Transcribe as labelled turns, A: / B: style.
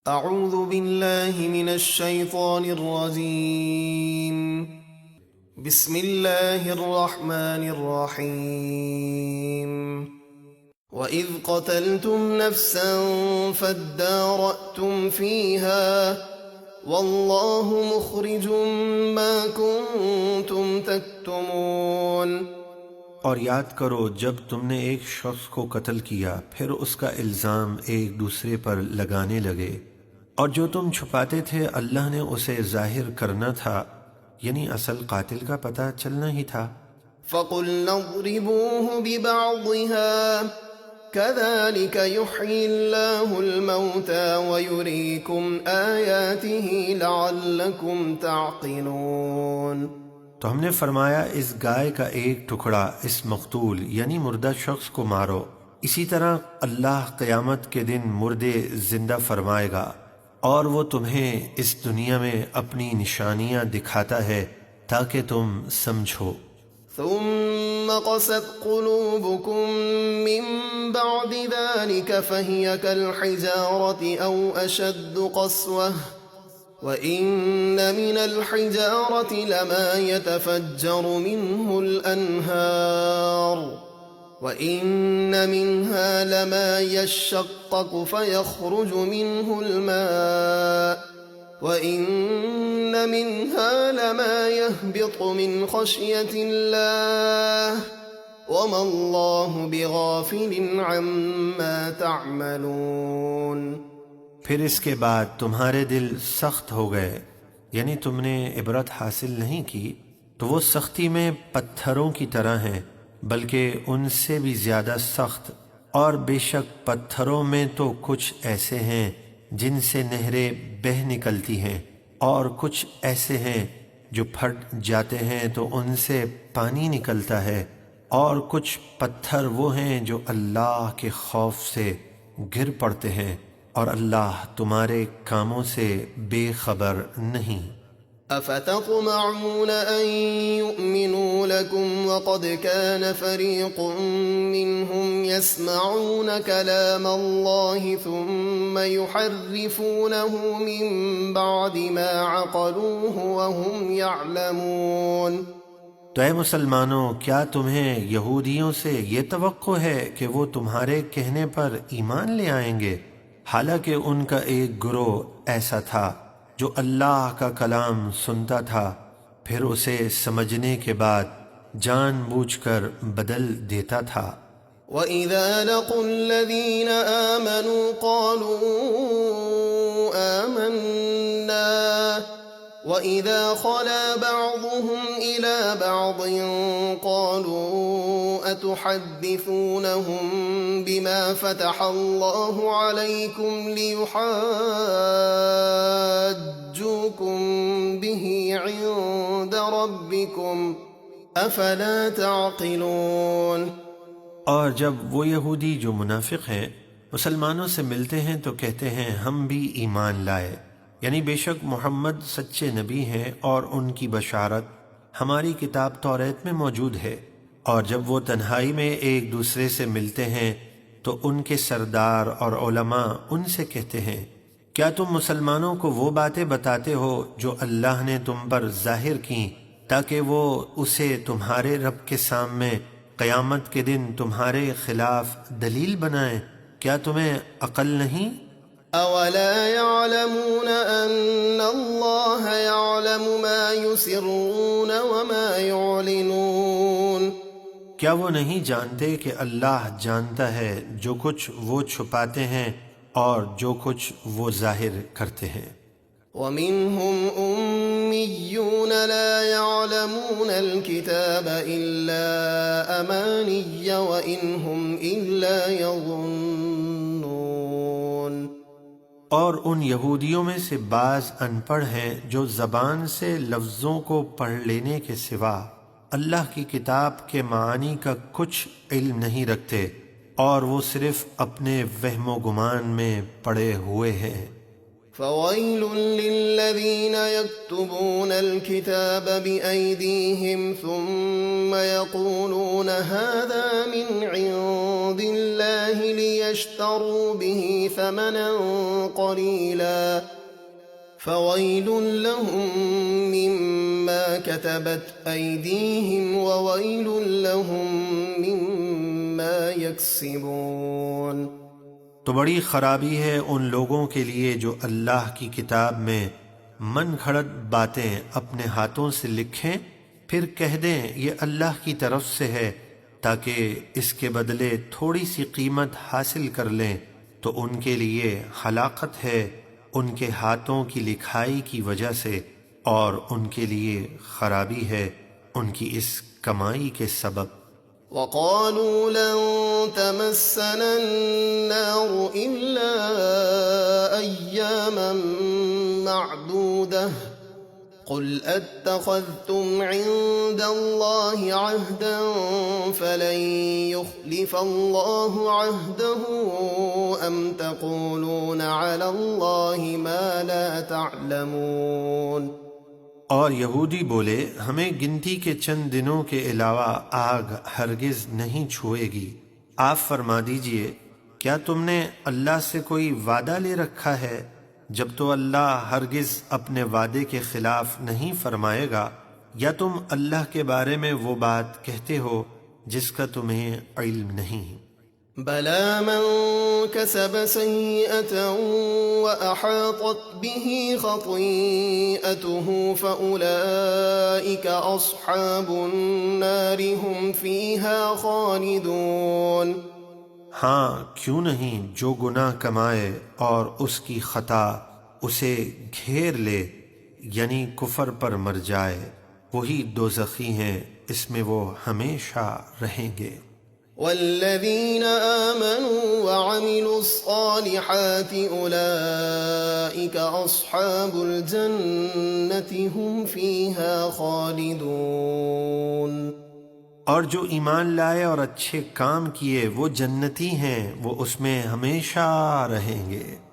A: اعوذ باللہ من الشیطان الرجیم بسم اللہ الرحمن الرحیم وَإِذْ قَتَلْتُمْ نَفْسًا فَادَّارَأْتُمْ فِيهَا وَاللَّهُ مُخْرِجٌ مَا كُنْتُمْ تَكْتُمُونَ۔
B: اور یاد کرو جب تم نے ایک شخص کو قتل کیا پھر اس کا الزام ایک دوسرے پر لگانے لگے، اور جو تم چھپاتے تھے اللہ نے اسے ظاہر کرنا تھا، یعنی اصل قاتل کا پتہ چلنا ہی تھا۔
A: فَقُلْنَا اضْرِبُوهُ بِبَعْضِهَا كَذَلِكَ يُحْيِي اللَّهُ الْمَوْتَى وَيُرِيكُمْ آيَاتِهِ لَعَلَّكُمْ تَعْقِلُونَ۔
B: تو ہم نے فرمایا اس گائے کا ایک ٹکڑا اس مقتول یعنی مردہ شخص کو مارو، اسی طرح اللہ قیامت کے دن مردے زندہ فرمائے گا، اور وہ تمہیں اس دنیا میں اپنی نشانیاں دکھاتا ہے تاکہ تم سمجھو۔
A: ثم قست قلوبكم من بعد ذلك فهي كالحجارة أو أشد قسوة وإن من الحجارة لما يتفجر منه الأنهار وَإِنَّ مِنْهَا لَمَا يَشَّقَّقُ فَيَخْرُجُ مِنْهُ الْمَاءُ وَإِنَّ مِنْهَا لَمَا يَهْبِطُ مِنْ خَشْيَةِ اللَّهِ وَمَا اللَّهُ بِغَافِلٍ عَمَّا تَعْمَلُونَ۔
B: پھر اس کے بعد تمہارے دل سخت ہو گئے، یعنی تم نے عبرت حاصل نہیں کی، تو وہ سختی میں پتھروں کی طرح ہیں بلکہ ان سے بھی زیادہ سخت، اور بے شک پتھروں میں تو کچھ ایسے ہیں جن سے نہریں بہہ نکلتی ہیں، اور کچھ ایسے ہیں جو پھٹ جاتے ہیں تو ان سے پانی نکلتا ہے، اور کچھ پتھر وہ ہیں جو اللہ کے خوف سے گر پڑتے ہیں، اور اللہ تمہارے کاموں سے بے خبر نہیں۔
A: أفتطمعون أن يؤمنوا لكم وقد كان فريق منهم يسمعون كلام الله ثم يحرفونه من بعد ما عقلوه وهم يعلمون۔
B: تو اے مسلمانوں، کیا تمہیں یہودیوں سے یہ توقع ہے کہ وہ تمہارے کہنے پر ایمان لے آئیں گے، حالانکہ ان کا ایک گروہ ایسا تھا جو اللہ کا کلام سنتا تھا پھر اسے سمجھنے کے بعد جان بوجھ کر بدل دیتا تھا۔
A: وَإِذَا لَقُوا الَّذِينَ آمَنُوا قَالُوا آمَنَّا وَإِذَا خَلَا بَعْضُهُمْ إِلَى بَعْضٍ قَالُوا أَتُحَدِّثُونَهُم بِمَا فَتَحَ اللَّهُ عَلَيْكُمْ لِيُحَاجُّوكُم بِهِ عِندَ رَبِّكُمْ أَفَلَا تَعْقِلُونَ۔
B: اور جب وہ یہودی جو منافق ہیں مسلمانوں سے ملتے ہیں تو کہتے ہیں ہم بھی ایمان لائے، یعنی بے شک محمد سچے نبی ہیں اور ان کی بشارت ہماری کتاب توریت میں موجود ہے۔ اور جب وہ تنہائی میں ایک دوسرے سے ملتے ہیں تو ان کے سردار اور علماء ان سے کہتے ہیں کیا تم مسلمانوں کو وہ باتیں بتاتے ہو جو اللہ نے تم پر ظاہر کیں تاکہ وہ اسے تمہارے رب کے سامنے قیامت کے دن تمہارے خلاف دلیل بنائیں؟ کیا تمہیں عقل نہیں؟
A: أَوَلَا يَعْلَمُونَ أَنَّ اللَّهَ يَعْلَمُ مَا يُسِرُّونَ وَمَا يُعْلِنُونَ۔
B: کیا وہ نہیں جانتے کہ اللہ جانتا ہے جو کچھ وہ چھپاتے ہیں اور جو کچھ وہ ظاہر کرتے ہیں۔
A: وَمِنْهُمْ أُمِّيُّونَ لَا يَعْلَمُونَ الْكِتَابَ إِلَّا أَمَانِيَّ وَإِنْ هُمْ إِلَّا يَظُنُّونَ۔
B: اور ان یہودیوں میں سے بعض ان پڑھ ہیں جو زبان سے لفظوں کو پڑھ لینے کے سوا اللہ کی کتاب کے معانی کا کچھ علم نہیں رکھتے، اور وہ صرف اپنے وہم و گمان میں پڑے ہوئے ہیں۔
A: فويل للذين يكتبون الكتاب بأيديهم ثم يقولون هذا من عند الله ليشتروا به ثمنا قليلا فويل لهم مما كتبت أيديهم وويل لهم مما يكسبون۔
B: تو بڑی خرابی ہے ان لوگوں کے لیے جو اللہ کی کتاب میں من گھڑت باتیں اپنے ہاتھوں سے لکھیں، پھر کہہ دیں یہ اللہ کی طرف سے ہے تاکہ اس کے بدلے تھوڑی سی قیمت حاصل کر لیں، تو ان کے لیے ہلاکت ہے ان کے ہاتھوں کی لکھائی کی وجہ سے، اور ان کے لیے خرابی ہے ان کی اس کمائی کے سبب۔
A: وقالوا لن تمسنا النار إلا أياما معدودة قل أتخذتم عند الله عهدا فلن يخلف الله عهده أم تقولون على الله ما لا تعلمون۔
B: اور یہودی بولے ہمیں گنتی کے چند دنوں کے علاوہ آگ ہرگز نہیں چھوئے گی۔ آپ فرما دیجئے کیا تم نے اللہ سے کوئی وعدہ لے رکھا ہے جب تو اللہ ہرگز اپنے وعدے کے خلاف نہیں فرمائے گا، یا تم اللہ کے بارے میں وہ بات کہتے ہو جس کا تمہیں علم نہیں؟
A: بلى من كسب سيئة وأحاطت به خطيئته فأولئك أصحاب النار هم فيها خالدون۔
B: ہاں کیوں نہیں، جو گناہ کمائے اور اس کی خطا اسے گھیر لے یعنی کفر پر مر جائے، وہی دوزخی ہیں، اس میں وہ ہمیشہ رہیں گے۔
A: والذين آمنوا وعملوا الصالحات أولئك أصحاب الجنة هم فيها خالدون۔
B: اور جو ایمان لائے اور اچھے کام کیے وہ جنتی ہیں، وہ اس میں ہمیشہ رہیں گے۔